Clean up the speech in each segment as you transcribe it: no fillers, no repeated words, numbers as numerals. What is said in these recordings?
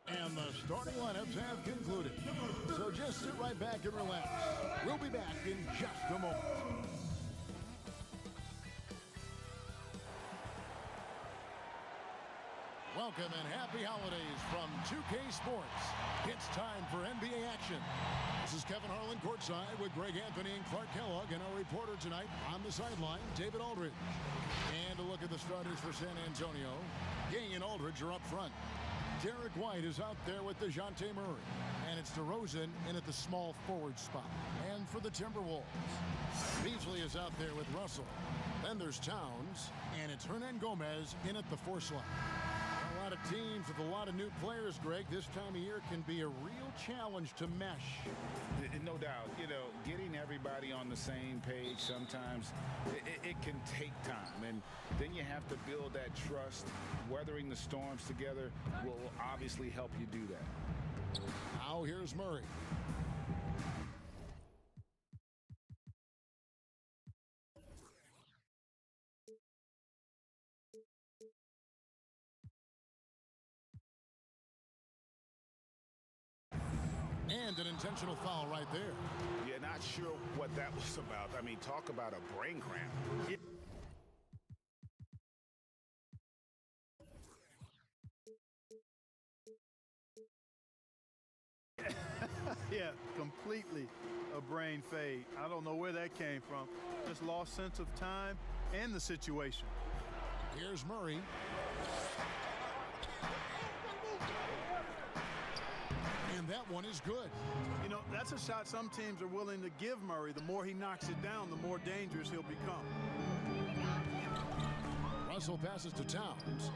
And the starting lineups have concluded. So just sit right back and relax. We'll be back in just a moment. Welcome and happy holidays from 2K Sports. It's time for NBA action. This is Kevin Harlan courtside with Greg Anthony and Clark Kellogg, and our reporter tonight on the sideline, David Aldridge. And a look at the starters for San Antonio. Gang and Aldridge are up front. Derek White is out there with DeJounte Murray. And it's DeRozan in at the small forward spot. And for the Timberwolves, Beasley is out there with Russell. Then there's Towns, and it's Hernan Gomez in at the 4 slot. A lot of teams with a lot of new players, Greg. This time of year can be a real challenge to mesh. No doubt. You know, getting everybody on the same page sometimes, it can take time. And then you have to build that trust. Weathering the storms together will obviously help you do that. Now here's Murray. And an intentional foul right there. Yeah, not sure what that was about. I mean, talk about a brain cramp. Yeah, completely a brain fade. I don't know where that came from. Just lost sense of time and the situation. Here's Murray. And that one is good. You know, that's a shot some teams are willing to give Murray. The more he knocks it down, the more dangerous he'll become. Russell passes to Towns.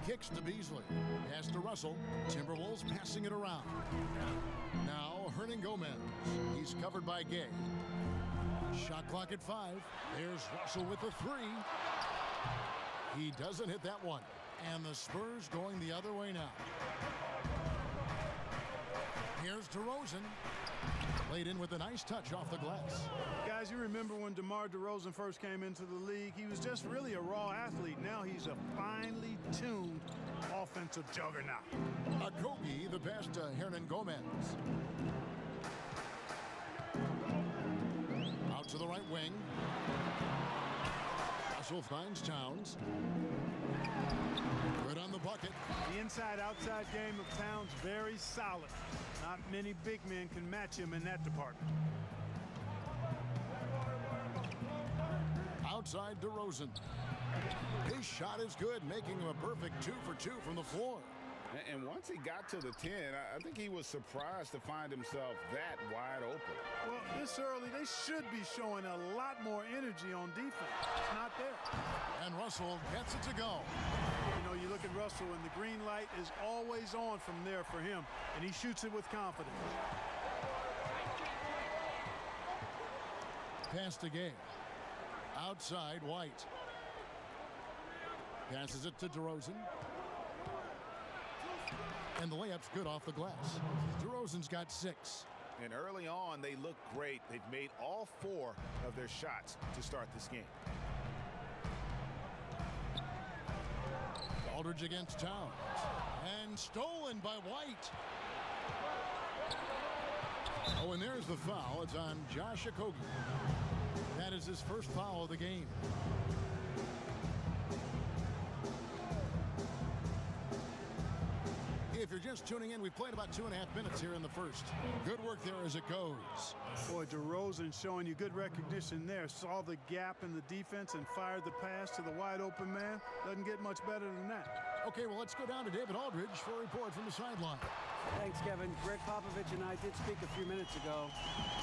Kicks to Beasley. Pass to Russell. Timberwolves passing it around. Now Hernan Gomez. He's covered by Gay. Shot clock at 5. There's Russell with the 3. He doesn't hit that one. And the Spurs going the other way now. Here's DeRozan. Laid in with a nice touch off the glass. Guys, you remember when DeMar DeRozan first came into the league? He was just really a raw athlete. Now he's a finely tuned offensive juggernaut. Okogie, the pass to Hernan Gomez. Out to the right wing. Russell finds Towns. Good on the bucket. The inside-outside game of Towns, very solid. Not many big men can match him in that department. Outside DeRozan. His shot is good, making him a perfect 2 for 2 from the floor. And once he got to the 10, I think he was surprised to find himself that wide open. Well, this early, they should be showing a lot more energy on defense. It's not there. And Russell gets it to go. You know, you look at Russell, and the green light is always on from there for him, and he shoots it with confidence. Pass to Gay. Outside, White. Passes it to DeRozan. And the layup's good off the glass. DeRozan's got 6. And early on, they look great. They've made all 4 of their shots to start this game. Aldridge against Towns. And stolen by White. Oh, and there's the foul. It's on Josh Okogie. That is his first foul of the game. If you're just tuning in, we've played about 2.5 minutes here in the first. Good work there as it goes. Boy, DeRozan showing you good recognition there. Saw the gap in the defense and fired the pass to the wide open man. Doesn't get much better than that. Okay, well, let's go down to David Aldridge for a report from the sideline. Thanks, Kevin. Greg Popovich and I did speak a few minutes ago.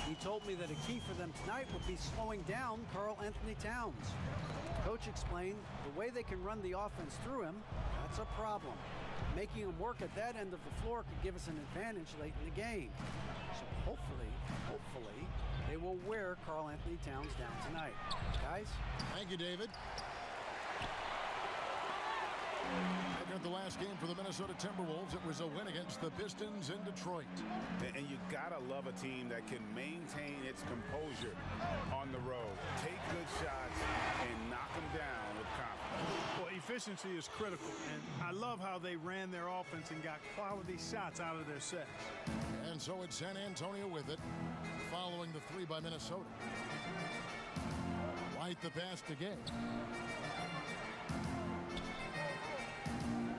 He told me that a key for them tonight would be slowing down Karl Anthony Towns. Coach explained the way they can run the offense through him, that's a problem. Making him work at that end of the floor could give us an advantage late in the game. So hopefully, they will wear Karl Anthony Towns down tonight. Guys? Thank you, David. Looking at the last last game for the Minnesota Timberwolves, it was a win against the Pistons in Detroit. And you gotta love a team that can maintain its composure on the road, take good shots, and knock them down with confidence. Well, efficiency is critical, and I love how they ran their offense and got quality shots out of their sets. And so it's San Antonio with it, following the three by Minnesota. White the pass to Gay.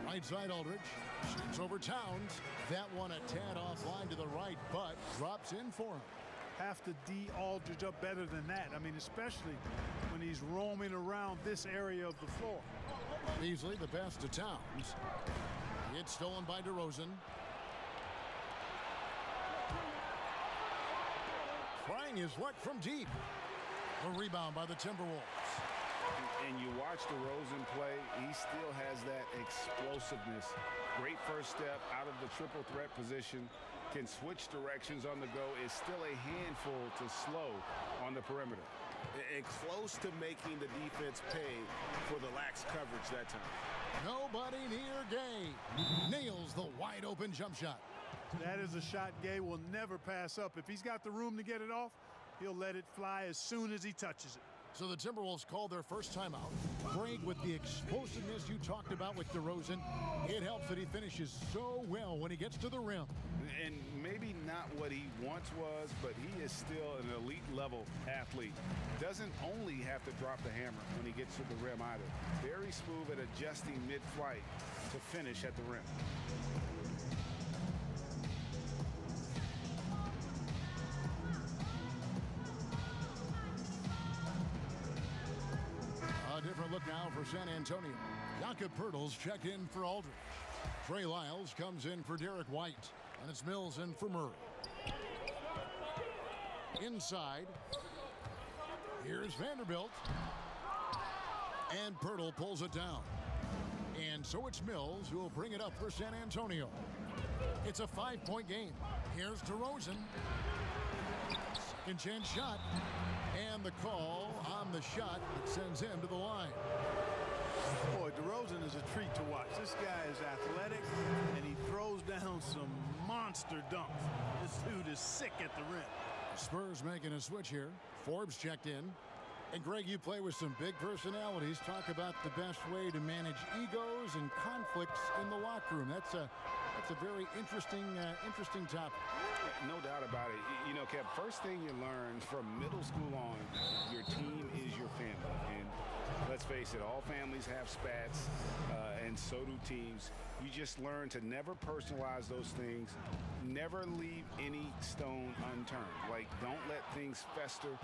Right side Aldridge shoots over Towns. That one a tad offline to the right, but drops in for him. Have to D Aldridge up better than that. I mean, especially when he's roaming around this area of the floor. Beasley the pass to Towns. It's stolen by DeRozan. Trying his luck from deep. A rebound by the Timberwolves. And you watch DeRozan play, he still has that explosiveness. Great first step out of the triple threat position. Can switch directions on the go. Is still a handful to slow on the perimeter. And close to making the defense pay for the lax coverage that time. Nobody near Gay. Nails the wide open jump shot. That is a shot Gay will never pass up. If he's got the room to get it off, he'll let it fly as soon as he touches it. So the Timberwolves call their first timeout. Greg, with the explosiveness you talked about with DeRozan, it helps that he finishes so well when he gets to the rim. And maybe not what he once was, but he is still an elite level athlete. Doesn't only have to drop the hammer when he gets to the rim either. Very smooth at adjusting mid-flight to finish at the rim. A different look now for San Antonio. Jakob Poeltl's checked in for Aldridge. Trey Lyles comes in for Derek White. And it's Mills in for Murray. Inside. Here's Vanderbilt. And Poeltl pulls it down. And so it's Mills who will bring it up for San Antonio. It's a 5-point game. Here's DeRozan. Second chance shot. And the call on the shot that sends him to the line. Boy, DeRozan is a treat to watch. This guy is athletic, and he throws down some monster dunks. This dude is sick at the rim. Spurs making a switch here. Forbes checked in. And Greg, you play with some big personalities. Talk about the best way to manage egos and conflicts in the locker room. That's a very interesting topic. No doubt about it. You know, Kev, first thing you learn from middle school on, your team is your family. And let's face it, all families have spats, and so do teams. You just learn to never personalize those things. Never leave any stone unturned. Like, don't let things fester.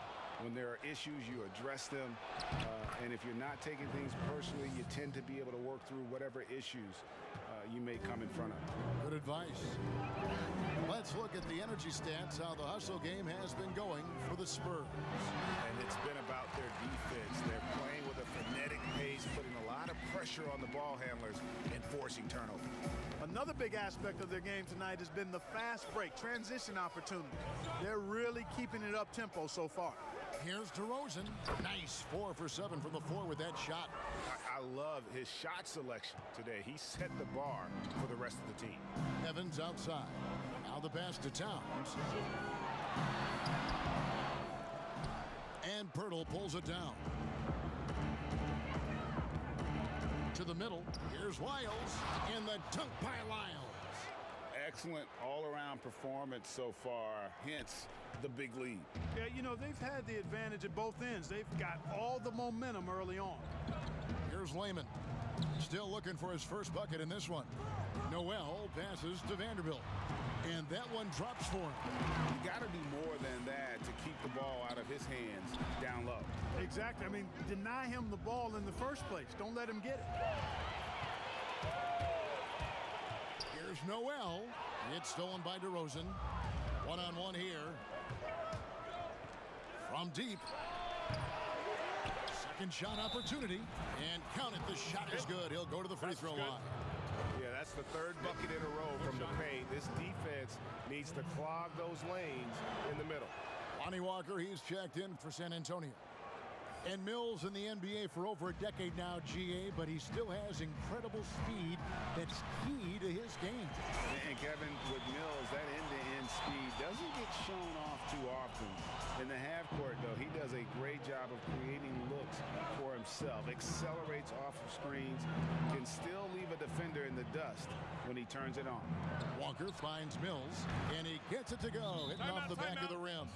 When there are issues, you address them. And if you're not taking things personally, you tend to be able to work through whatever issues you may come in front of. Good advice. Let's look at the energy stats, how the hustle game has been going for the Spurs. And it's been about their defense. They're playing with a frenetic pace, putting a lot of pressure on the ball handlers and forcing turnovers. Another big aspect of their game tonight has been the fast break, transition opportunity. They're really keeping it up tempo so far. Here's DeRozan. Nice 4 for 7 from the floor with that shot. I love his shot selection today. He set the bar for the rest of the team. Evans outside. Now the pass to Towns. And Poeltl pulls it down. To the middle. Here's Lyles. And the dunk by Lyles. Excellent all-around performance so far, hence the big lead. Yeah, you know, they've had the advantage at both ends. They've got all the momentum early on. Here's Layman. Still looking for his first bucket in this one. Noel passes to Vanderbilt. And that one drops for him. You got to do more than that to keep the ball out of his hands down low. Exactly. I mean, deny him the ball in the first place. Don't let him get it. Here's Noel. It's stolen by DeRozan. One-on-one here. From deep. Second shot opportunity. And count it. The shot is good. He'll go to the free throw line. Yeah, that's the third bucket in a row from the paint. This defense needs to clog those lanes in the middle. Lonnie Walker, he's checked in for San Antonio. And Mills in the NBA for over a decade now, GA, but he still has incredible speed that's key to his game. And Kevin, with Mills, that end-to-end speed doesn't get shown off too often. In the half court, though, he does a great job of creating looks for himself, accelerates off of screens, can still leave a defender in the dust when he turns it on. Walker finds Mills, and he gets it to go, hitting off the back of the rim.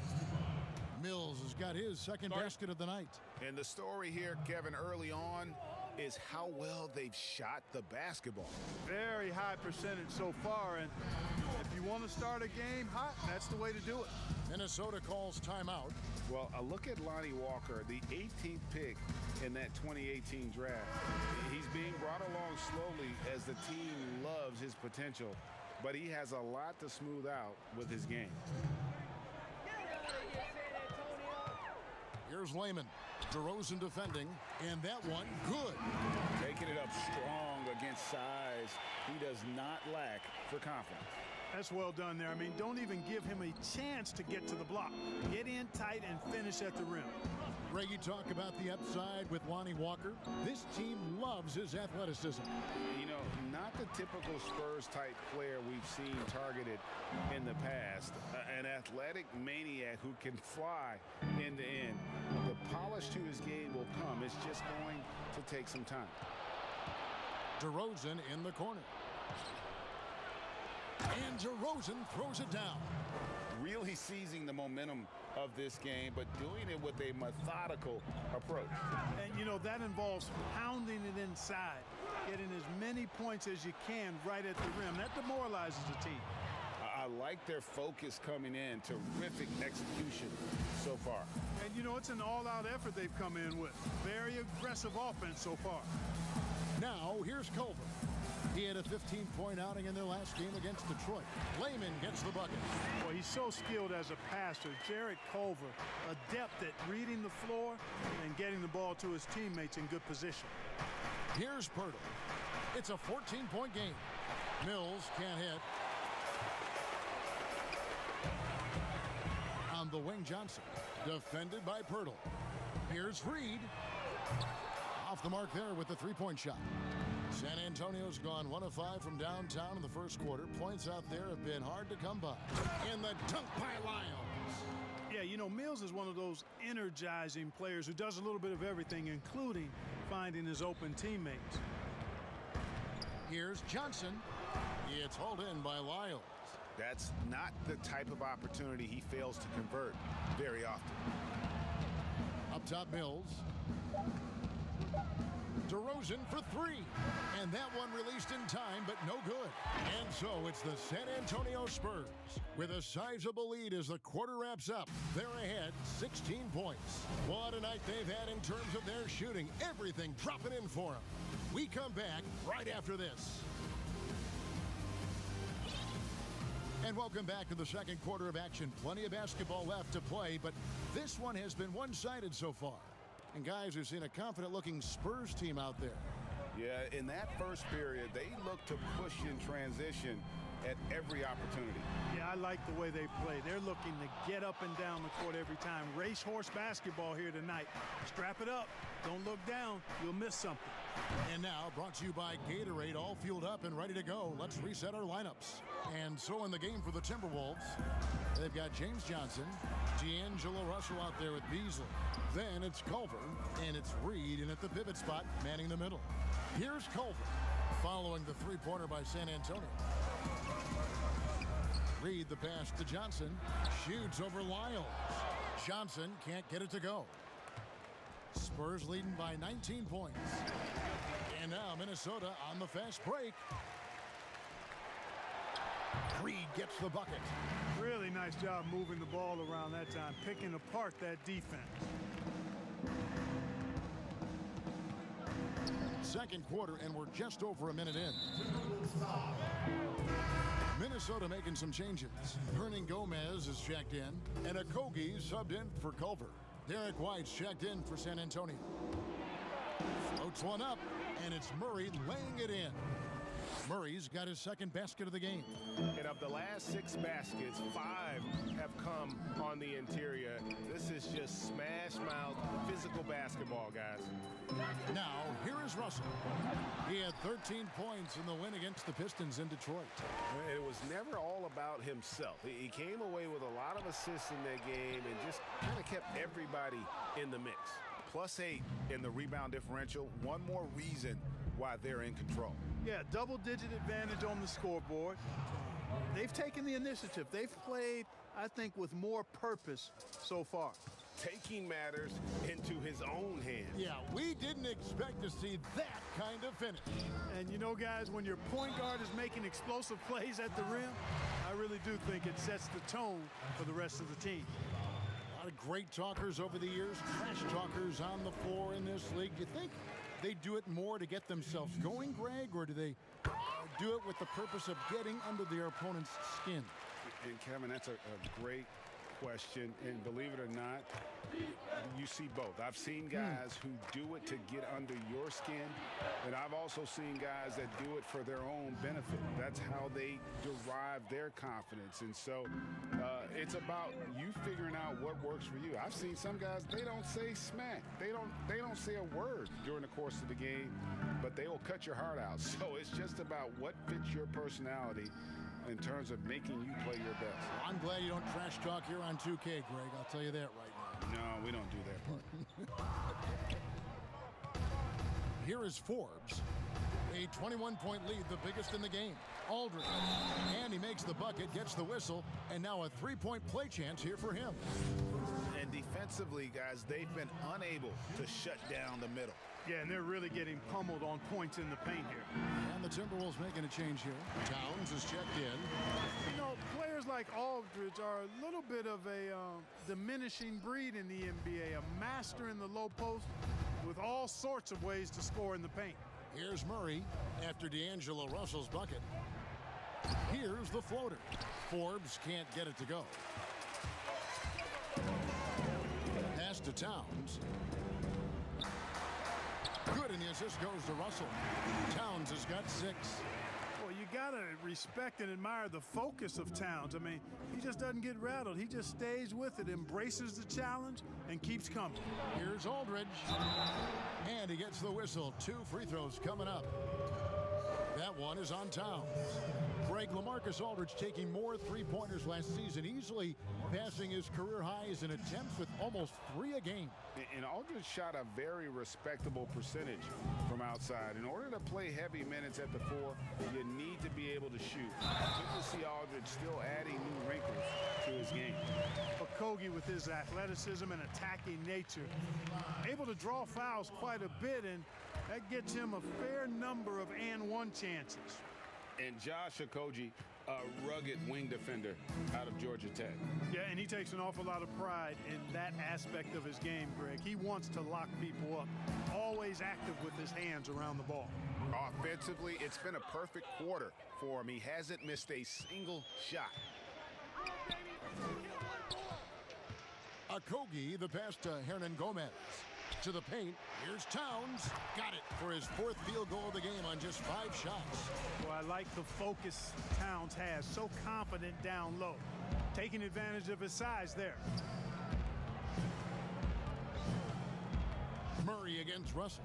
Mills has got his second basket of the night. And the story here, Kevin, early on is how well they've shot the basketball. Very high percentage so far, and if you want to start a game hot, that's the way to do it. Minnesota calls timeout. Well, a look at Lonnie Walker, the 18th pick in that 2018 draft. He's being brought along slowly as the team loves his potential, but he has a lot to smooth out with his game. Here's Layman. DeRozan defending, and that one good. Taking it up strong against size. He does not lack for confidence. That's well done there. I mean, don't even give him a chance to get to the block. Get in tight and finish at the rim. Greg, you talk about the upside with Lonnie Walker. This team loves his athleticism. You know, not the typical Spurs-type player we've seen targeted in the past. An athletic maniac who can fly end to end. The polish to his game will come. It's just going to take some time. DeRozan in the corner. And DeRozan throws it down. Really seizing the momentum of this game, but doing it with a methodical approach. And, you know, that involves pounding it inside, getting as many points as you can right at the rim. That demoralizes the team. I like their focus coming in. Terrific execution so far. And, you know, it's an all-out effort they've come in with. Very aggressive offense so far. Now, here's Culver. He had a 15-point outing in their last game against Detroit. Layman gets the bucket. Well, he's so skilled as a passer. Jarrett Culver, adept at reading the floor and getting the ball to his teammates in good position. Here's Pirtle. It's a 14-point game. Mills can't hit. On the wing, Johnson. Defended by Pirtle. Here's Reed. Off the mark there with the three-point shot. San Antonio's gone 1 of 5 from downtown in the first quarter. Points out there have been hard to come by. In the dunk by Lyles. Yeah, you know, Mills is one of those energizing players who does a little bit of everything, including finding his open teammates. Here's Johnson. It's hauled in by Lyles. That's not the type of opportunity he fails to convert very often. Up top, Mills. DeRozan for three. And that one released in time, but no good. And so it's the San Antonio Spurs with a sizable lead as the quarter wraps up. They're ahead 16 points. What a night they've had in terms of their shooting. Everything dropping in for them. We come back right after this. And welcome back to the second quarter of action. Plenty of basketball left to play, but this one has been one-sided so far. And guys, we've seen a confident-looking Spurs team out there. Yeah, in that first period, they look to push in transition at every opportunity. Yeah, I like the way they play. They're looking to get up and down the court every time. Racehorse basketball here tonight. Strap it up. Don't look down. You'll miss something. And now, brought to you by Gatorade, all fueled up and ready to go. Let's reset our lineups. And so in the game for the Timberwolves, they've got James Johnson, D'Angelo Russell out there with Beasley. Then it's Culver, and it's Reed in at the pivot spot, manning the middle. Here's Culver, following the three-pointer by San Antonio. Reed the pass to Johnson, shoots over Lyles. Johnson can't get it to go. Spurs leading by 19 points. And now Minnesota on the fast break. Reed gets the bucket. Really nice job moving the ball around that time, picking apart that defense. Second quarter, and we're just over a minute in. Minnesota making some changes. Hernan Gomez is checked in, and Okogie subbed in for Culver. Derek White's checked in for San Antonio. Floats one up, and it's Murray laying it in. Murray's got his second basket of the game. And of the last 6 baskets, 5 have come on the interior. This is just smash-mouth physical basketball, guys. Now, here is Russell. He had 13 points in the win against the Pistons in Detroit. It was never all about himself. He came away with a lot of assists in that game and just kind of kept everybody in the mix. +8 in the rebound differential. One more reason why they're in control. Yeah, double-digit advantage on the scoreboard. They've taken the initiative. They've played, I think, with more purpose so far. Taking matters into his own hands. Yeah, we didn't expect to see that kind of finish. And you know, guys, when your point guard is making explosive plays at the rim, I really do think it sets the tone for the rest of the team. A lot of great talkers over the years, trash talkers on the floor in this league. Do you think they do it more to get themselves going, Greg, or do they do it with the purpose of getting under their opponent's skin? And Kevin, that's a great question, and believe it or not, you see both. I've seen guys who do it to get under your skin, and I've also seen guys that do it for their own benefit. That's how they derive their confidence, and so it's about you figuring out what works for you. I've seen some guys, they don't say smack. They don't say a word during the course of the game, but they will cut your heart out. So it's just about what fits your personality in terms of making you play your best. I'm glad you don't trash talk here on 2K, Greg. I'll tell you that right now. No, we don't do that part. Here is Forbes. A 21-point lead, the biggest in the game. Aldridge. And he makes the bucket, gets the whistle, and now a 3-point play chance here for him. And defensively, guys, they've been unable to shut down the middle. Yeah, and they're really getting pummeled on points in the paint here. And the Timberwolves making a change here. Towns is checked in. You know, players like Aldridge are a little bit of a diminishing breed in the NBA, a master in the low post with all sorts of ways to score in the paint. Here's Murray after D'Angelo Russell's bucket. Here's the floater. Forbes can't get it to go. Pass to Towns. Good, and the assist goes to Russell. Towns has got 6. Well, you got to respect and admire the focus of Towns. I mean, he just doesn't get rattled. He just stays with it, embraces the challenge, and keeps coming. Here's Aldridge. And he gets the whistle. 2 free throws coming up. That one is on Towns. Greg, LaMarcus Aldridge taking more 3-pointers last season, easily passing his career highs in attempts with almost 3 a game. And Aldridge shot a very respectable percentage from outside. In order to play heavy minutes at the 4, you need to be able to shoot. Good to see Aldridge still adding new wrinkles to his game. Okogie, with his athleticism and attacking nature, able to draw fouls quite a bit, and that gets him a fair number of and-one chances. And Josh Okogie, a rugged wing defender out of Georgia Tech. Yeah, and he takes an awful lot of pride in that aspect of his game, Greg. He wants to lock people up, always active with his hands around the ball. Offensively, it's been a perfect quarter for him. He hasn't missed a single shot. Okogie, the pass to Hernan Gomez. To the paint, here's Towns. Got it for his 4th field goal of the game on just 5 shots. Well, I like the focus Towns has. So confident down low. Taking advantage of his size there. Murray against Russell.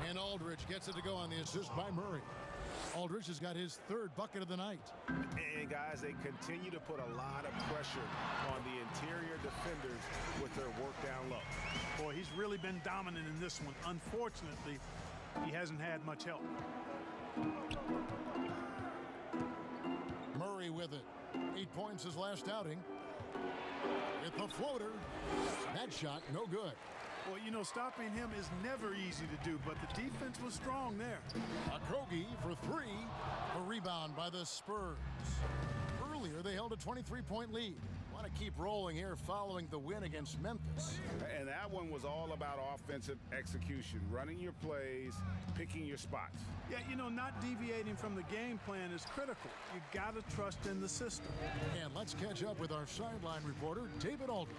And Aldridge gets it to go on the assist by Murray. Aldridge has got his 3rd bucket of the night. And guys, they continue to put a lot of pressure on the interior defenders with their work down low. Boy, he's really been dominant in this one. Unfortunately, he hasn't had much help. Murray with it. 8 points his last outing. With the floater. That shot, no good. Well, you know, stopping him is never easy to do, but the defense was strong there. Okogie for 3. A rebound by the Spurs. Earlier, they held a 23-point lead. Want to keep rolling here following the win against Memphis. And that one was all about offensive execution, running your plays, picking your spots. Yeah, you know, not deviating from the game plan is critical. You got to trust in the system. And let's catch up with our sideline reporter, David Aldridge.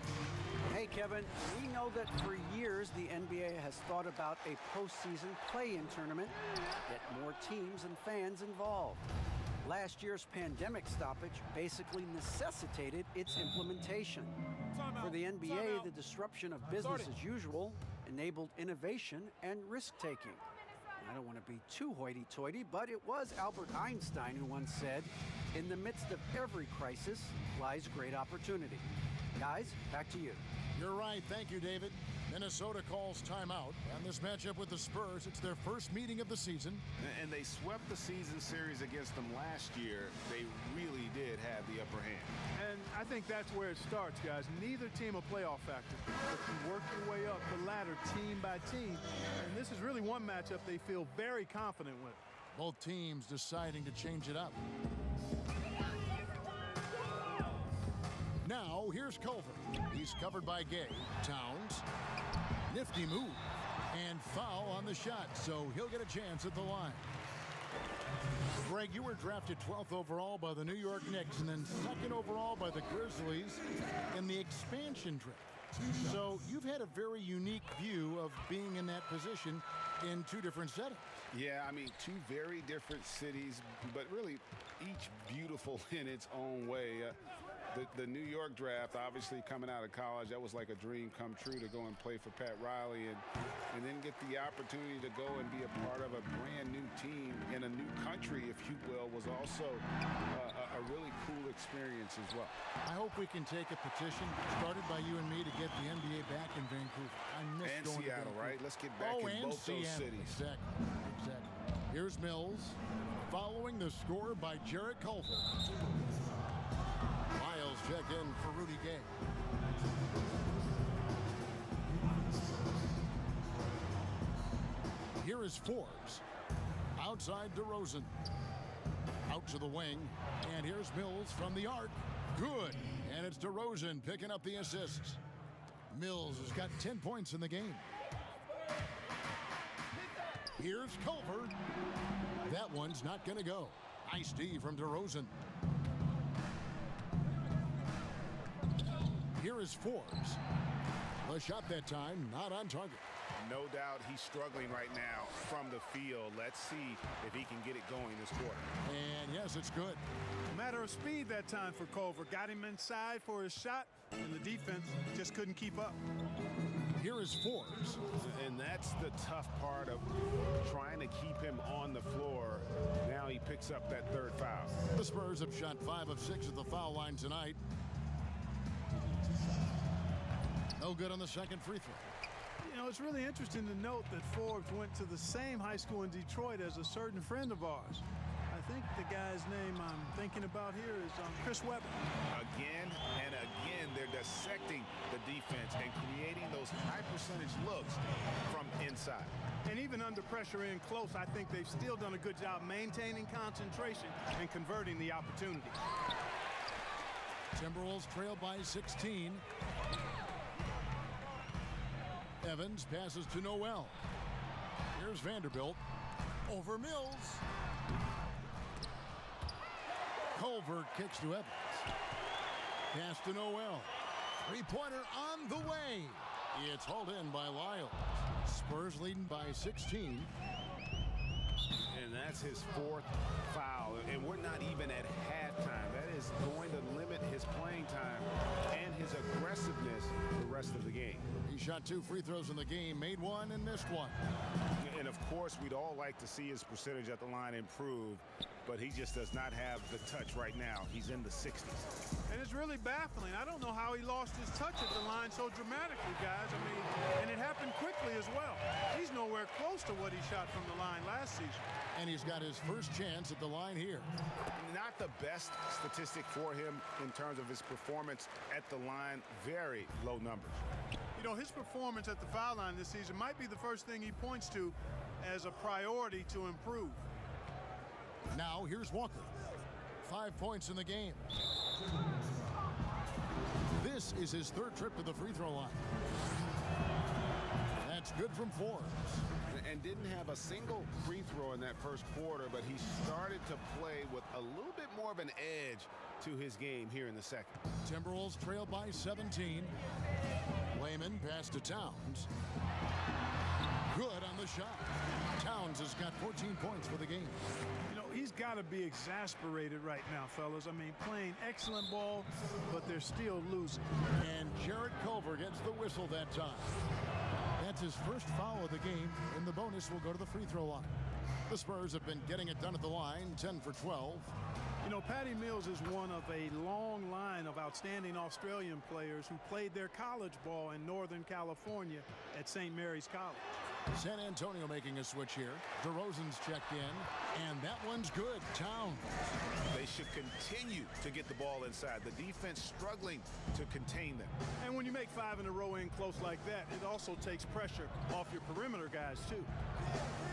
Hey, Kevin, we know that for years the NBA has thought about a postseason play-in tournament to get more teams and fans involved. Last year's pandemic stoppage basically necessitated its implementation. For the NBA, the disruption of business as usual enabled innovation and risk-taking. I don't want to be too hoity-toity, but it was Albert Einstein who once said, "In the midst of every crisis lies great opportunity." Guys, back to you. You're right. Thank you, David. Minnesota calls timeout. On this matchup with the Spurs, it's their first meeting of the season. And they swept the season series against them last year. They really did have the upper hand. And I think that's where it starts, guys. Neither team a playoff factor, but you work your way up the ladder team by team. And this is really one matchup they feel very confident with. Both teams deciding to change it up. Now, here's Culver. He's covered by Gay. Towns. Nifty move. And foul on the shot, so he'll get a chance at the line. Greg, you were drafted 12th overall by the New York Knicks and then 2nd overall by the Grizzlies in the expansion draft. So you've had a very unique view of being in that position in two different settings. Yeah, I mean, two very different cities, but really each beautiful in its own way. The New York draft, obviously coming out of college, that was like a dream come true to go and play for Pat Riley and then get the opportunity to go and be a part of a brand new team in a new country, if you will, was also a really cool experience as well. I hope we can take a petition started by you and me to get the NBA back in Vancouver. I miss And going Seattle, to right? Let's get back in both those cities. Exactly. Here's Mills following the score by Jarrett Culver. Miles check in for Rudy Gay. Here is Forbes. Outside DeRozan. Out to the wing. And here's Mills from the arc. Good. And it's DeRozan picking up the assists. Mills has got 10 points in the game. Here's Culver. That one's not going to go. Nice D from DeRozan. Here is Forbes. The shot that time, not on target. No doubt he's struggling right now from the field. Let's see if he can get it going this quarter. And yes, it's good. A matter of speed that time for Culver. Got him inside for his shot, and the defense just couldn't keep up. Here is Forbes. And that's the tough part of trying to keep him on the floor. Now he picks up that third foul. The Spurs have shot 5 of 6 at the foul line tonight. No good on the second free throw. You know, it's really interesting to note that Forbes went to the same high school in Detroit as a certain friend of ours. I think the guy's name I'm thinking about here is Chris Webber. Again and again, they're dissecting the defense and creating those high percentage looks from inside. And even under pressure in close, I think they've still done a good job maintaining concentration and converting the opportunity. Timberwolves trail by 16. Evans passes to Noel. Here's Vanderbilt. Over Mills. Culver kicks to Evans. Pass to Noel. Three-pointer on the way. It's hauled in by Lyles. Spurs leading by 16. And that's his 4th foul. And we're not even at halftime. That is going to limit his playing time and his aggressiveness the rest of the game. He shot 2 free throws in the game, made 1 and missed 1. And of course, we'd all like to see his percentage at the line improve, but he just does not have the touch right now. He's in the 60s. And it's really baffling. I don't know how he lost his touch at the line so dramatically, guys. I mean, and it happened quickly as well. He's nowhere close to what he shot from the line last season. And he's got his first chance at the line here. Not the best statistic for him in terms of his performance at the line. Very low numbers. You know, his performance at the foul line this season might be the first thing he points to as a priority to improve. Now here's Walker. 5 points in the game. This is his 3rd trip to the free throw line. That's good from Forbes. And didn't have a single free throw in that first quarter, but he started to play with a little bit more of an edge to his game here in the second. Timberwolves trail by 17. Layman pass to Towns. Good on the shot. Towns has got 14 points for the game. You know, he's got to be exasperated right now, fellas. I mean, playing excellent ball, but they're still losing. And Jarrett Culver gets the whistle that time. That's his first foul of the game, and the bonus will go to the free throw line. The Spurs have been getting it done at the line, 10 for 12. You know, Patty Mills is one of a long line of outstanding Australian players who played their college ball in Northern California at St. Mary's College. San Antonio making a switch here. DeRozan's checked in, and that one's good. Towns. They should continue to get the ball inside. The defense struggling to contain them. And when you make 5 in a row in close like that, it also takes pressure off your perimeter guys, too.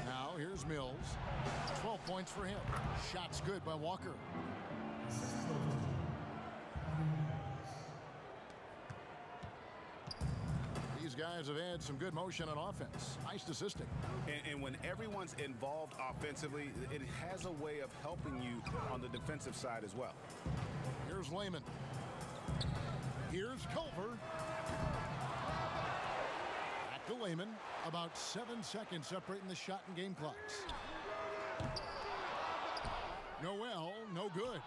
Now here's Mills. 12 points for him. Shots good by Walker. These guys have had some good motion on offense. Nice assisting. And when everyone's involved offensively, it has a way of helping you on the defensive side as well. Here's Layman. Here's Culver. Back to Layman. About 7 seconds separating the shot and game clocks. Noel, no good.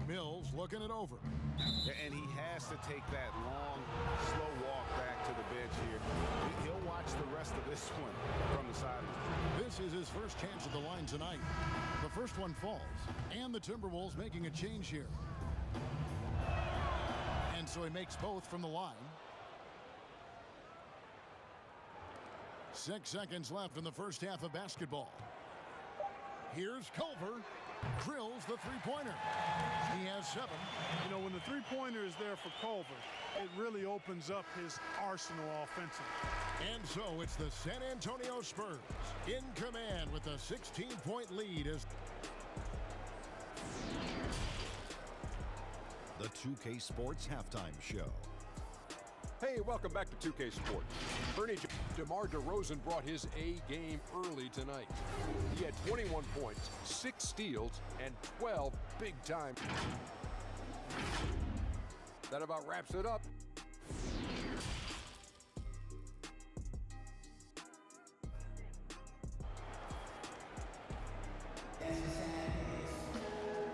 Mills looking it over. And he has to take that long, slow walk back to the bench here. He'll watch the rest of this one from the sideline. This is his first chance at the line tonight. The first one falls, and the Timberwolves making a change here. And so he makes both from the line. 6 seconds left in the first half of basketball. Here's Culver. Drills the three-pointer. He has 7. You know, when the three-pointer is there for Culver, it really opens up his arsenal offensively. And so it's the San Antonio Spurs in command with a 16-point lead as the 2K Sports Halftime Show. Hey, welcome back to 2K Sports. Bernie DeMar DeRozan brought his A game early tonight. He had 21 points, 6 steals, and 12 big-time. That about wraps it up.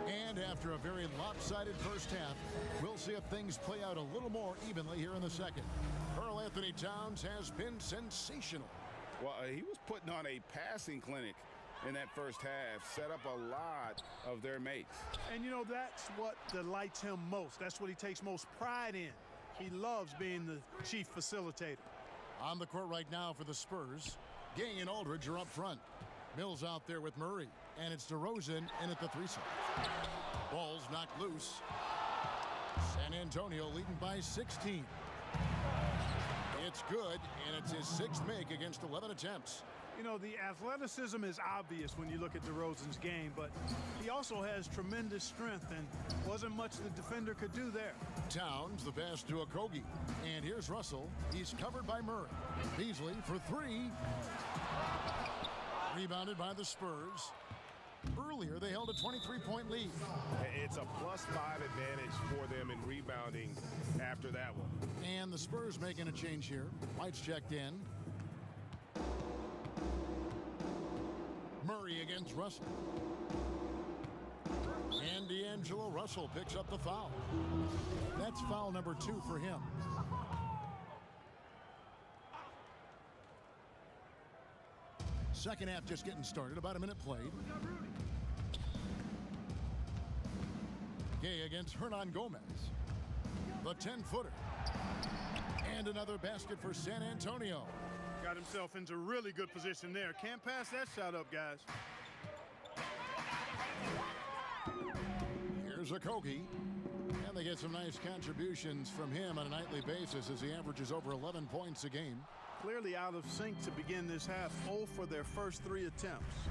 And after a very lopsided first half, we'll see if things play out a little more evenly here in the second. Karl Anthony Towns has been sensational. Well, he was putting on a passing clinic in that first half, set up a lot of their mates. And, you know, that's what delights him most. That's what he takes most pride in. He loves being the chief facilitator. On the court right now for the Spurs, Gay and Aldridge are up front. Mills out there with Murray, and it's DeRozan in at the threesome. Ball's knocked loose. San Antonio leading by 16. It's good, and it's his 6th make against 11 attempts. You know, the athleticism is obvious when you look at DeRozan's game, but he also has tremendous strength, and wasn't much the defender could do there. Towns, the pass to Okogie. And here's Russell. He's covered by Murray. Beasley for 3. Rebounded by the Spurs. Earlier, they held a 23-point lead. It's a +5 advantage for them in rebounding after that one. And the Spurs making a change here. White's checked in. Murray against Russell. And D'Angelo Russell picks up the foul. That's foul number 2 for him. Second half just getting started. About a minute played. Gay against Hernan Gomez. The 10-footer. And another basket for San Antonio. Got himself into really good position there. Can't pass that shot up, guys. Here's Okogie. And they get some nice contributions from him on a nightly basis as he averages over 11 points a game. Clearly out of sync to begin this half. 0 for their first 3 attempts.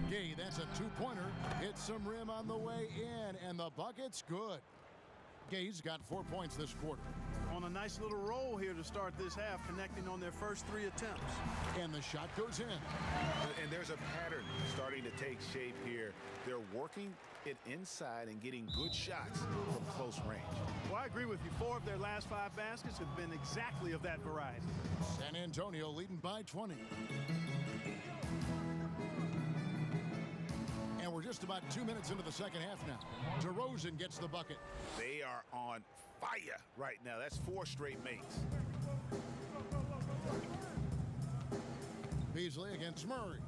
Gay, that's a 2-pointer. Hits some rim on the way in, and the bucket's good. Gay's got 4 points this quarter. on a nice little roll here to start this half, connecting on their first 3 attempts. And the shot goes in. And there's a pattern starting to take shape here. They're working it inside and getting good shots from close range. Well, I agree with you. 4 of their last 5 baskets have been exactly of that variety. San Antonio leading by 20. And we're just about 2 minutes into the second half now. DeRozan gets the bucket. They are on fire right now. That's 4 straight makes. Beasley against Murray.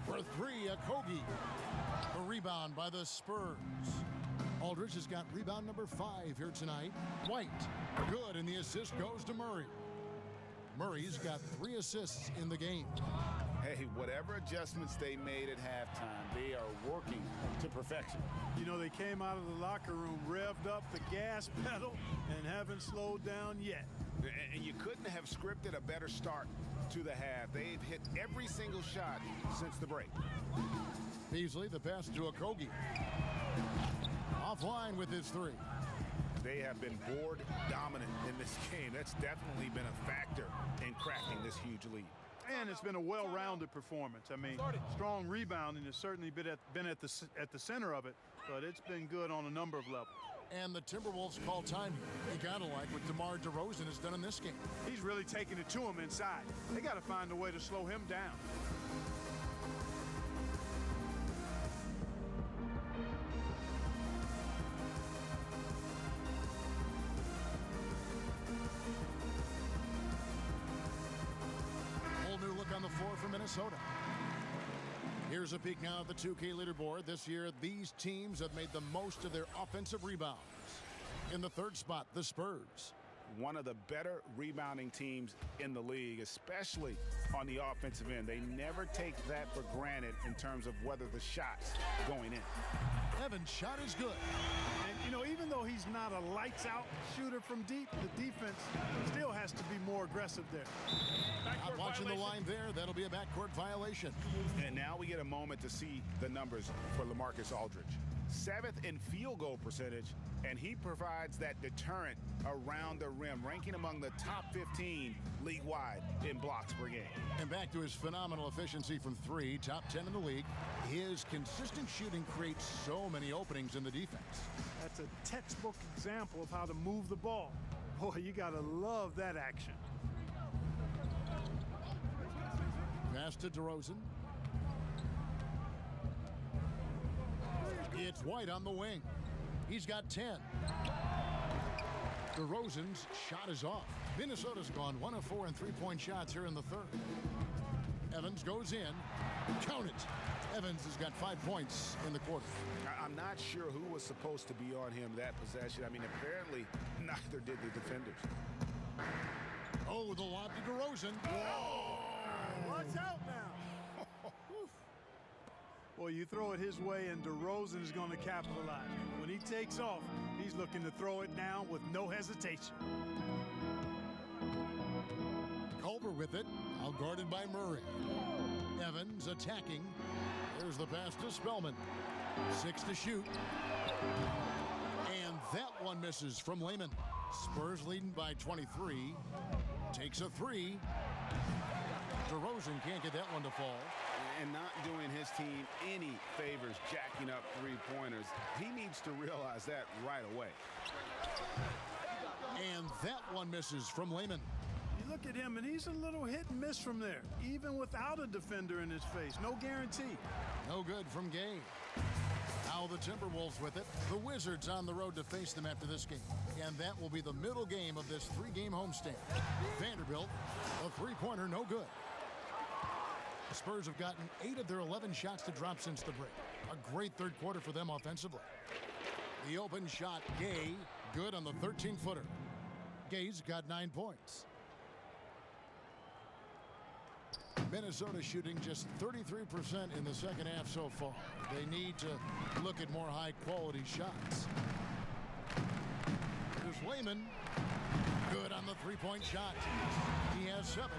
For 3, Okogie. The rebound by the Spurs. Aldridge has got rebound number 5 here tonight. White, good, and the assist goes to Murray. Murray's got 3 assists in the game. Hey, whatever adjustments they made at halftime, they are working to perfection. You know, they came out of the locker room, revved up the gas pedal, and haven't slowed down yet. And you couldn't have scripted a better start to the half. They've hit every single shot since the break. Beasley, the pass to Okogie. Offline with his 3. They have been board dominant in this game. That's definitely been a factor in cracking this huge lead. And it's been a well-rounded performance. I mean, strong rebounding has certainly been at the center of it, but it's been good on a number of levels. And the Timberwolves call time. You gotta like what DeMar DeRozan has done in this game. He's really taking it to him inside. They got to find a way to slow him down. On the floor for Minnesota. Here's a peek now at the 2K leaderboard. This year, these teams have made the most of their offensive rebounds. In the 3rd spot, the Spurs. One of the better rebounding teams in the league, especially on the offensive end. They never take that for granted in terms of whether the shot's going in. Evans' shot is good. And, you know, even though he's not a lights-out shooter from deep, the defense still has to be more aggressive there. Not watching the line there. That'll be a backcourt violation. And now we get a moment to see the numbers for LaMarcus Aldridge. 7th in field goal percentage, and he provides that deterrent around the rim, ranking among the top 15 league-wide in blocks per game. And back to his phenomenal efficiency from 3, top 10 in the league. His consistent shooting creates so many openings in the defense. That's a textbook example of how to move the ball. Boy, you got to love that action. Pass to DeRozan. It's White on the wing. He's got 10. DeRozan's shot is off. Minnesota's gone 1 of 4 in 3-point shots here in the 3rd. Evans goes in. Count it. Evans has got 5 points in the quarter. I'm not sure who was supposed to be on him that possession. I mean, apparently neither did the defenders. Oh, the lob to DeRozan. Whoa! Watch out now. Boy, you throw it his way, and DeRozan is going to capitalize. When he takes off, he's looking to throw it down with no hesitation. Culver with it, out guarded by Murray. Evans attacking. There's the pass to Spellman. 6 to shoot. And that one misses from Lehman. Spurs leading by 23. Takes a 3. DeRozan can't get that one to fall. And not doing his team any favors jacking up 3-pointers. He needs to realize that right away. And that one misses from Lehman. You look at him, and he's a little hit and miss from there, even without a defender in his face. No guarantee. No good from Gay. Now the Timberwolves with it. The Wizards on the road to face them after this game. And that will be the middle game of this 3-game homestand. Vanderbilt, a 3-pointer, no good. The Spurs have gotten 8 of their 11 shots to drop since the break. A great 3rd quarter for them offensively. The open shot, Gay, good on the 13-footer. Gay's got 9 points. Minnesota shooting just 33% in the second half so far. They need to look at more high-quality shots. There's Lehman. Good on the 3-point shot. He has 7.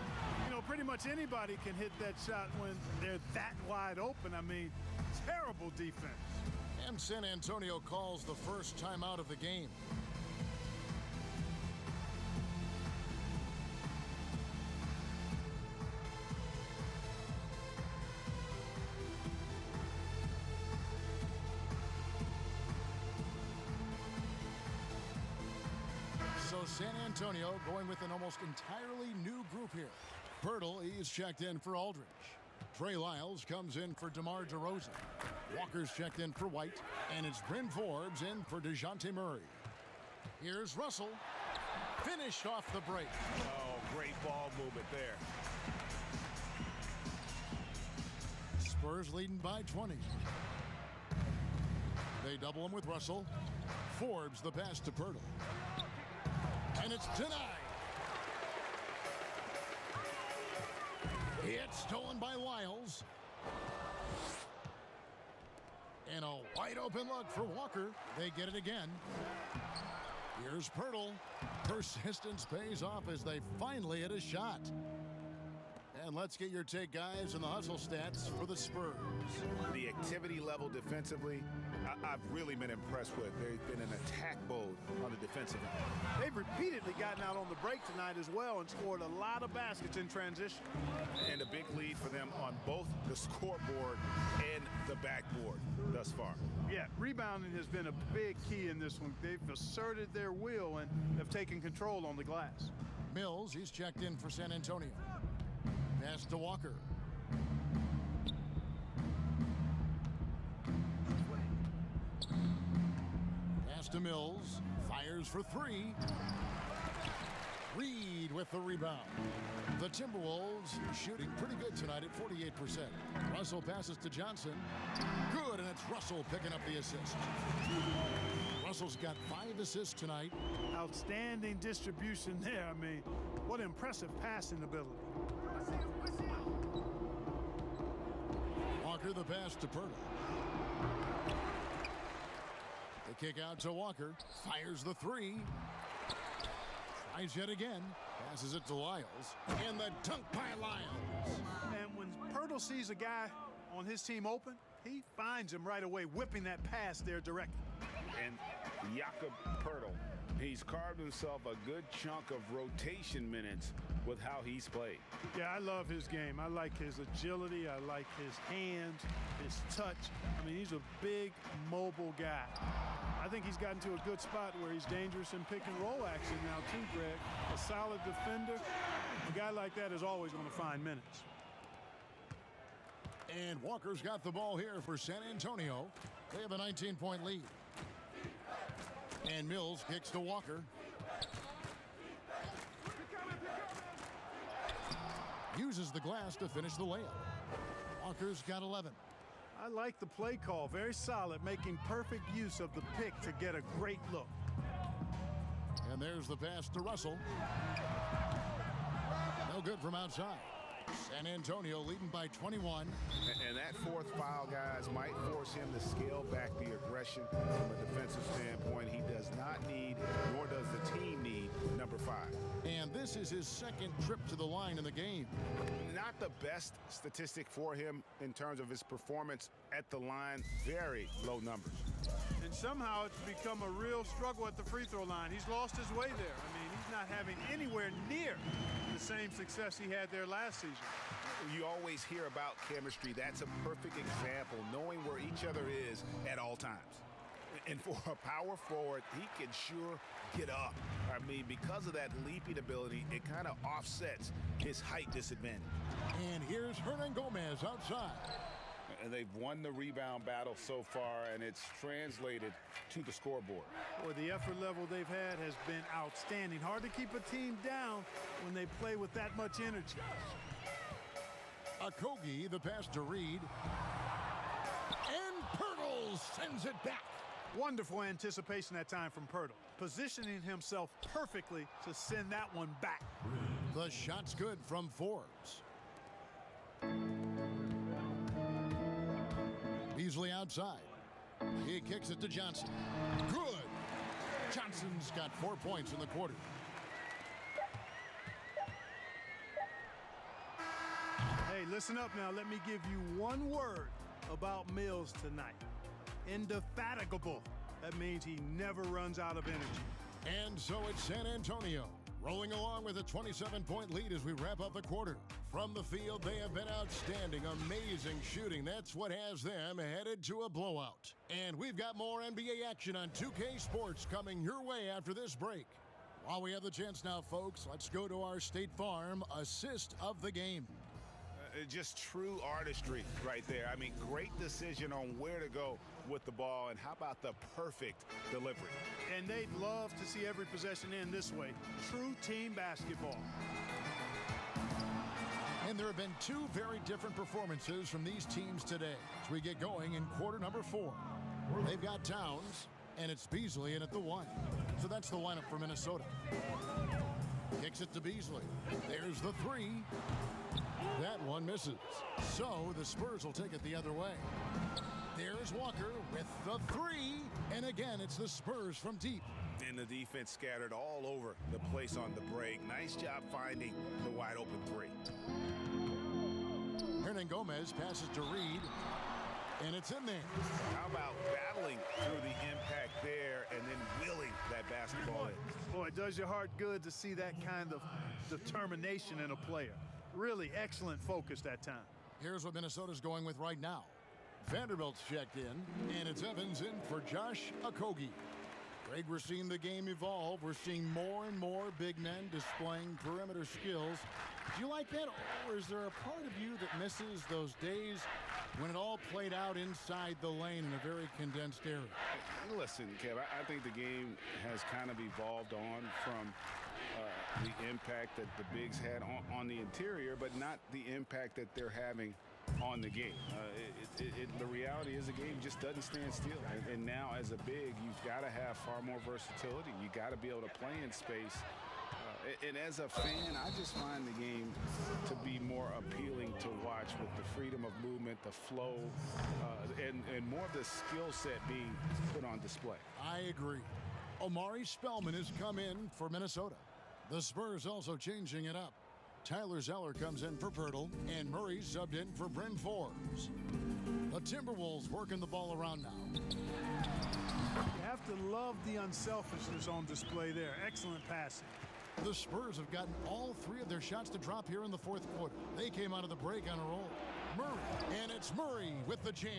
You know, pretty much anybody can hit that shot when they're that wide open. I mean, terrible defense. And San Antonio calls the first timeout of the game. So San Antonio going with an almost entirely new group here. Pirtle, he's checked in for Aldridge. Trey Lyles comes in for DeMar DeRozan. Walker's checked in for White. And it's Bryn Forbes in for DeJounte Murray. Here's Russell. Finished off the break. Oh, great ball movement there. Spurs leading by 20. They double him with Russell. Forbes the pass to Pirtle. And it's denied. It's stolen by Lyles. And a wide open look for Walker. They get it again. Here's Pirtle. Persistence pays off as they finally hit a shot. And let's get your take, guys, on the hustle stats for the Spurs. The activity level defensively, I've really been impressed with. They've been in attack mode on the defensive end. They've repeatedly gotten out on the break tonight as well and scored a lot of baskets in transition. And a big lead for them on both the scoreboard and the backboard thus far. Yeah, rebounding has been a big key in this one. They've asserted their will and have taken control on the glass. Mills, he's checked in for San Antonio. Pass to Walker. Pass to Mills. Fires for three. Reed with the rebound. The Timberwolves shooting pretty good tonight at 48%. Russell passes to Johnson. Good, and it's Russell picking up the assist. Russell's got 5 assists tonight. Outstanding distribution there. I mean, what impressive passing ability. Walker the pass to Pirtle. The kick out to Walker. Fires the three. Tries yet again. Passes it to Lyles. And the dunk by Lyles. And when Pirtle sees a guy on his team open, he finds him right away, whipping that pass there directly. And Jakob Pirtle, he's carved himself a good chunk of rotation minutes with how he's played. Yeah, I love his game. I like his agility. I like his hands, his touch. I mean, he's a big, mobile guy. I think he's gotten to a good spot where he's dangerous in pick and roll action now too, Greg. A solid defender. A guy like that is always going to find minutes. And Walker's got the ball here for San Antonio. They have a 19-point lead. And Mills kicks to Walker. Uses the glass to finish the layup. Walker's got 11. I like the play call. Very solid, making perfect use of the pick to get a great look. And there's the pass to Russell. No good from outside. San Antonio leading by 21. And that fourth foul, guys, might force him to scale back the aggression from a defensive standpoint. He does not need, nor does the team need, number 5. And this is his second trip to the line in the game. Not the best statistic for him in terms of his performance at the line. Very low numbers. And somehow it's become a real struggle at the free throw line. He's lost his way there. I mean, he's not having anywhere near the same success he had there last season. You always hear about chemistry. That's a perfect example, knowing where each other is at all times. And for a power forward, he can sure get up. I mean, because of that leaping ability, it kind of offsets his height disadvantage. And here's Hernan Gomez outside. And they've won the rebound battle so far, and it's translated to the scoreboard. Boy, the effort level they've had has been outstanding. Hard to keep a team down when they play with that much energy. Okogie, the pass to Reed. And Pirtle sends it back. Wonderful anticipation that time from Pirtle, positioning himself perfectly to send that one back. The shot's good from Forbes. Beasley outside. He kicks it to Johnson. Good. Johnson's got 4 points in the quarter. Hey, listen up now. Let me give you one word about Mills tonight. Indefatigable. That means he never runs out of energy. And so it's San Antonio, rolling along with a 27-point lead as we wrap up the quarter. From the field, they have been outstanding, amazing shooting. That's what has them headed to a blowout. And we've got more NBA action on 2K Sports coming your way after this break. While we have the chance now, folks, let's go to our State Farm assist of the game. Just true artistry right there. I mean, great decision on where to go with the ball, and how about the perfect delivery? And they'd love to see every possession end this way. True team basketball. And there have been two very different performances from these teams today as we get going in quarter number 4. They've got Towns, and it's Beasley in at the 1. So that's the lineup for Minnesota. Kicks it to Beasley. There's the 3. That one misses. So the Spurs will take it the other way. There's Walker with the 3. And again, it's the Spurs from deep. And the defense scattered all over the place on the break. Nice job finding the wide open 3. Hernan Gomez passes to Reed. And it's in there. How about battling through the impact there and then willing that basketball in? Boy, it does your heart good to see that kind of determination in a player. Really excellent focus that time. Here's what Minnesota's going with right now. Vanderbilt's checked in, and it's Evans in for Josh Okogie. Greg, we're seeing the game evolve. We're seeing more and more big men displaying perimeter skills. Do you like that, or is there a part of you that misses those days when it all played out inside the lane in a very condensed area? Listen, Kev, I think the game has kind of evolved on from the impact that the bigs had on the interior, but not the impact that they're having on the game. The reality is the game just doesn't stand still. And now as a big, you've got to have far more versatility. You got to be able to play in space. And as a fan, I just find the game to be more appealing to watch with the freedom of movement, the flow, and more of the skill set being put on display. I agree. Omari Spellman has come in for Minnesota. The Spurs also changing it up. Tyler Zeller comes in for Pirtle, and Murray subbed in for Bryn Forbes. The Timberwolves working the ball around now. You have to love the unselfishness on display there. Excellent passing. The Spurs have gotten all 3 of their shots to drop here in the 4th quarter. They came out of the break on a roll. Murray, and it's Murray with the jam.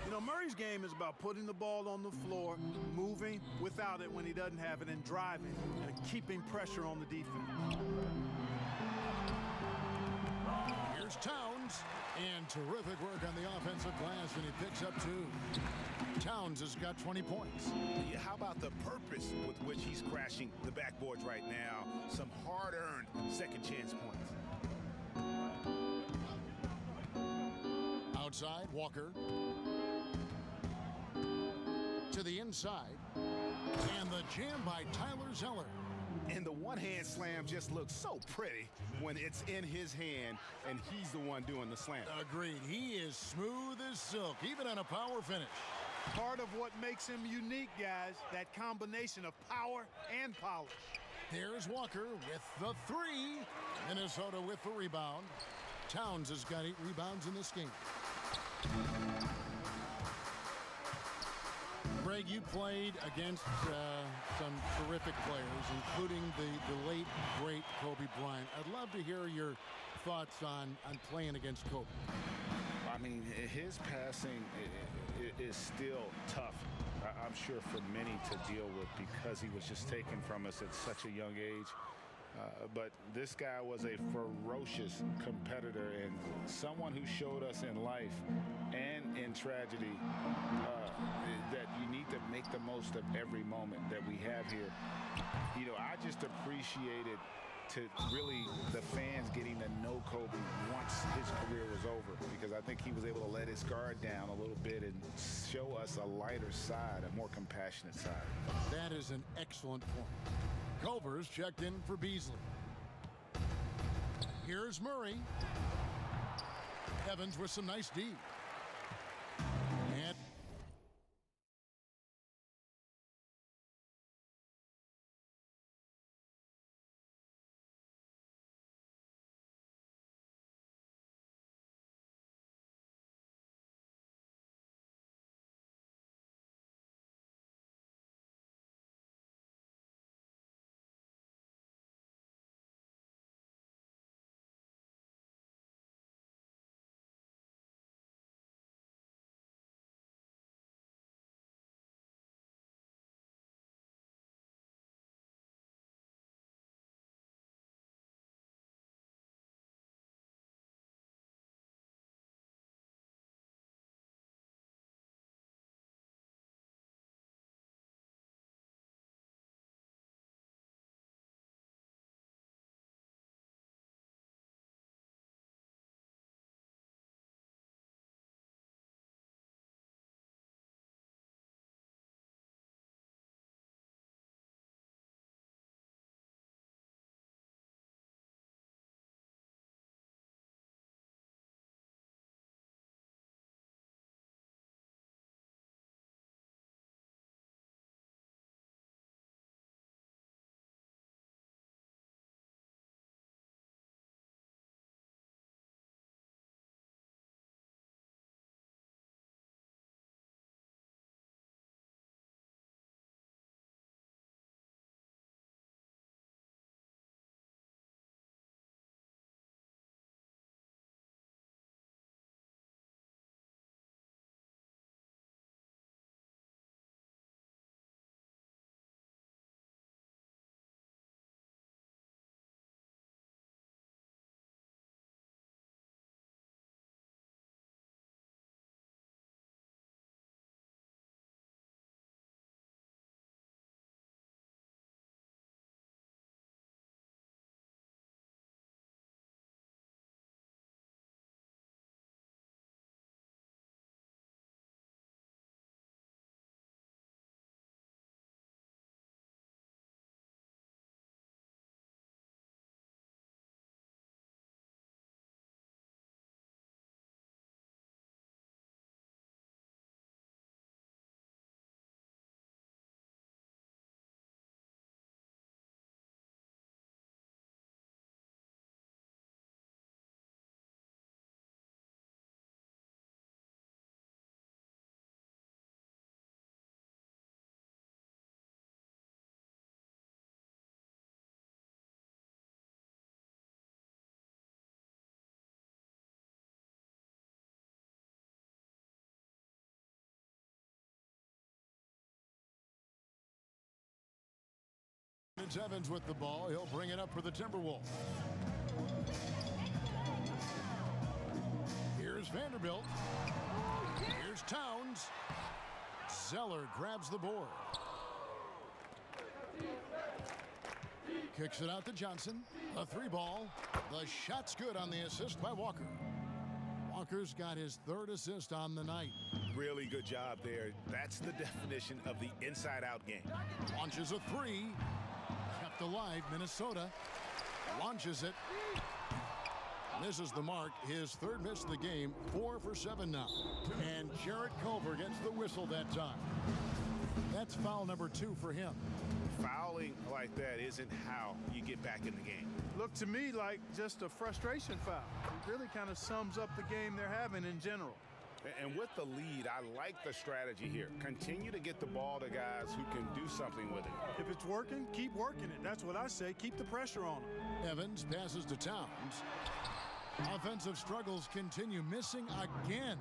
You know, Murray's game is about putting the ball on the floor, moving without it when he doesn't have it, and driving and keeping pressure on the defense. Here's Towns, and terrific work on the offensive glass, and he picks up 2. Towns has got 20 points. Yeah, how about the purpose with which he's crashing the backboards right now? Some hard-earned second chance points. Outside, Walker. To the inside. And the jam by Tyler Zeller. And the one-hand slam just looks so pretty when it's in his hand and he's the one doing the slam. Agreed. He is smooth as silk, even on a power finish. Part of what makes him unique, guys, that combination of power and polish. There's Walker with the 3. Minnesota with the rebound. Towns has got 8 rebounds in this game. Greg, you played against some terrific players, including the late, great Kobe Bryant. I'd love to hear your thoughts on playing against Kobe. I mean, his passing is still tough, I'm sure, for many to deal with because he was just taken from us at such a young age. But this guy was a ferocious competitor and someone who showed us in life and in tragedy that you need to make the most of every moment that we have here. You know, I just appreciated to really the fans getting to know Kobe once his career was over, because I think he was able to let his guard down a little bit and show us a lighter side, a more compassionate side. That is an excellent point. Culver's checked in for Beasley. Here's Murray. Evans with some nice D. It's Evans with the ball. He'll bring it up for the Timberwolves. Here's Vanderbilt. Here's Towns. Zeller grabs the board. Kicks it out to Johnson. A 3-ball. The shot's good on the assist by Walker. Walker's got his 3rd assist on the night. Really good job there. That's the definition of the inside-out game. Launches a 3. Kept alive, Minnesota. Launches it. Misses the mark. His 3rd miss of the game. 4 for 7 now. And Jarrett Culver gets the whistle that time. That's foul number 2 for him. Fouling like that isn't how you get back in the game. Looked to me like just a frustration foul. It really kind of sums up the game they're having in general. And with the lead, I like the strategy here. Continue to get the ball to guys who can do something with it. If it's working, keep working it. That's what I say. Keep the pressure on them. Evans passes to Towns. Offensive struggles continue, missing again.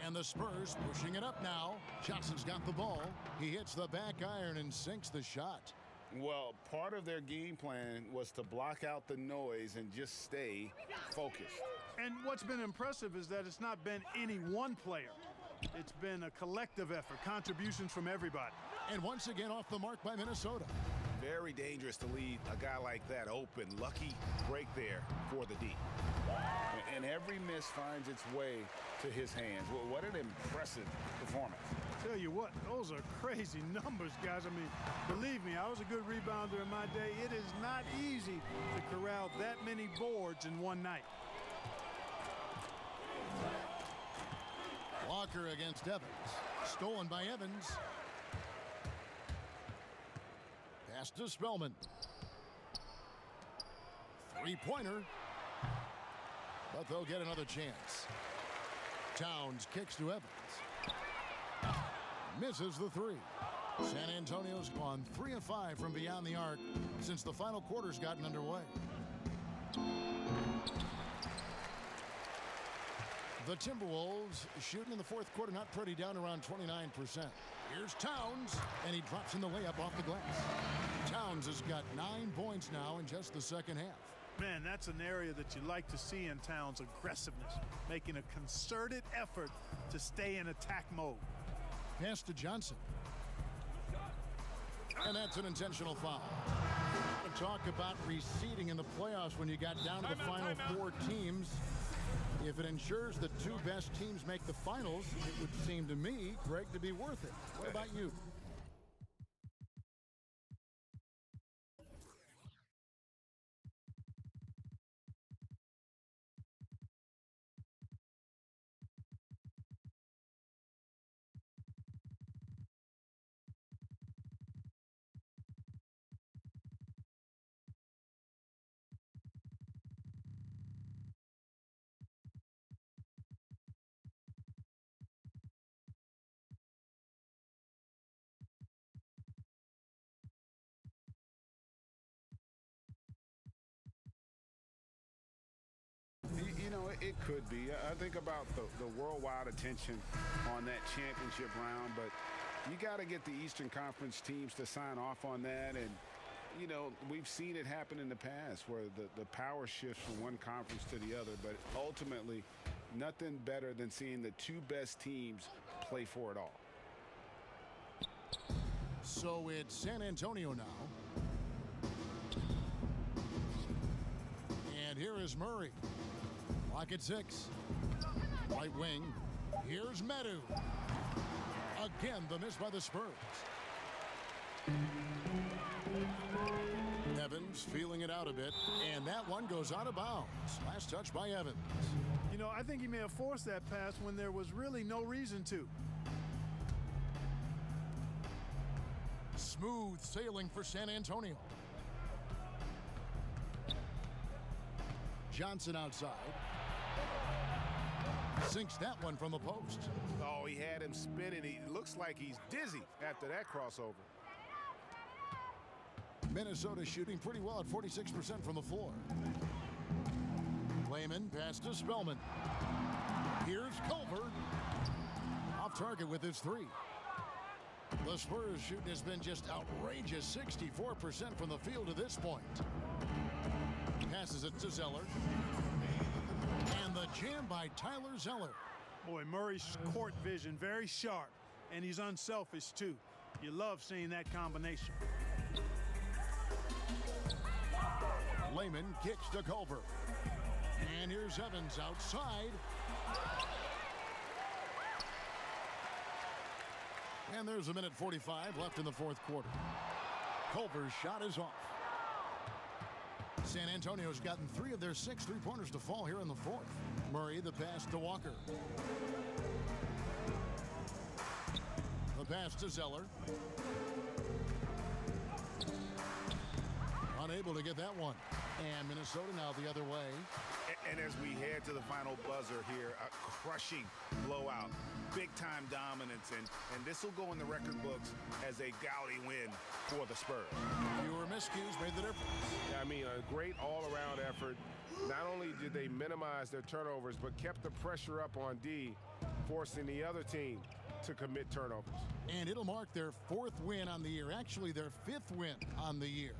And the Spurs pushing it up now. Johnson's got the ball. He hits the back iron and sinks the shot. Well, part of their game plan was to block out the noise and just stay focused. And what's been impressive is that it's not been any one player. It's been a collective effort, contributions from everybody. And once again off the mark by Minnesota. Very dangerous to leave a guy like that open. Lucky break there for the D. And every miss finds its way to his hands. Well, what an impressive performance. Tell you what, those are crazy numbers, guys. I mean, believe me, I was a good rebounder in my day. It is not easy to corral that many boards in one night. Walker against Evans. Stolen by Evans. Pass to Spellman. 3-pointer. But they'll get another chance. Towns kicks to Evans. Misses the 3. San Antonio's gone 3 of 5 from beyond the arc since the final quarter's gotten underway. The Timberwolves shooting in the 4th quarter, not pretty, down around 29%. Here's Towns, and he drops in the layup off the glass. Towns has got 9 points now in just the 2nd half. Man, that's an area that you like to see in Towns, aggressiveness, making a concerted effort to stay in attack mode. Pass to Johnson. And that's an intentional foul. Talk about receding in the playoffs when you got down to the final 4 teams. If it ensures the 2 best teams make the finals, it would seem to me, Greg, to be worth it. What about you? You know, it could be. I think about the worldwide attention on that championship round, but you got to get the Eastern Conference teams to sign off on that. And, you know, we've seen it happen in the past where the power shifts from one conference to the other, but ultimately nothing better than seeing the 2 best teams play for it all. So it's San Antonio now. And here is Murray. Clock at 6. Right wing. Here's Medu. Again, the miss by the Spurs. Evans feeling it out a bit, and that one goes out of bounds. Last touch by Evans. You know, I think he may have forced that pass when there was really no reason to. Smooth sailing for San Antonio. Johnson outside. Sinks that one from the post. Oh, he had him spinning. He looks like he's dizzy after that crossover. Minnesota shooting pretty well at 46% from the floor. Layman pass to Spellman. Here's Culver. Off target with his 3. The Spurs shooting has been just outrageous, 64% from the field to this point. Passes it to Zeller. And the jam by Tyler Zeller. Boy, Murray's court vision very sharp, and he's unselfish too. You love seeing that combination. Layman kicks to Culver. And here's Evans outside. And there's 1:45 left in the fourth quarter. Culver's shot is off. San Antonio's gotten 3 of their 6 3-pointers to fall here in the fourth. Murray, the pass to Walker. The pass to Zeller. Unable to get that one. And Minnesota now the other way. And as we head to the final buzzer here, a crushing blowout, big-time dominance, and this will go in the record books as a gaudy win for the Spurs. Fewer miscues made the difference. Yeah, I mean, a great all-around effort. Not only did they minimize their turnovers, but kept the pressure up on D, forcing the other team to commit turnovers. And it'll mark their 4th win on the year, actually their 5th win on the year.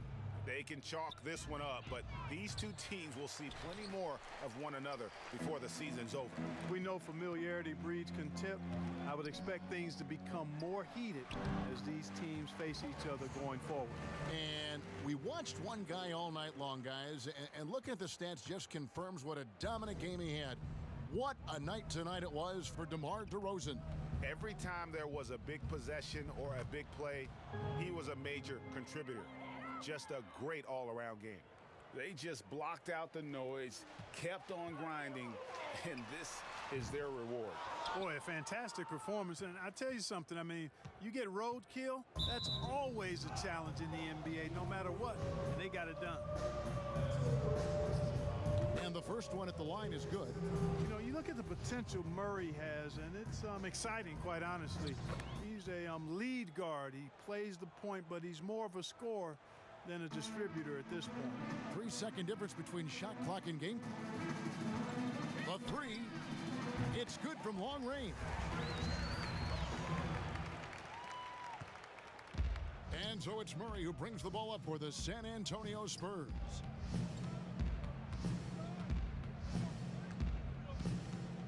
They can chalk this one up, but these two teams will see plenty more of one another before the season's over. We know familiarity breeds contempt. I would expect things to become more heated as these teams face each other going forward. And we watched one guy all night long, guys, and looking at the stats just confirms what a dominant game he had. What a night tonight it was for DeMar DeRozan. Every time there was a big possession or a big play, he was a major contributor. Just a great all-around game. They just blocked out the noise, kept on grinding, and this is their reward. Boy, a fantastic performance. And I tell you something, I mean, you get roadkill, that's always a challenge in the NBA, no matter what. And they got it done. And the first one at the line is good. You know, you look at the potential Murray has, and it's exciting, quite honestly. He's a lead guard. He plays the point, but he's more of a scorer than a distributor at this point. 3-second difference between shot clock and game clock. The 3, it's good from long range. And so it's Murray who brings the ball up for the San Antonio Spurs.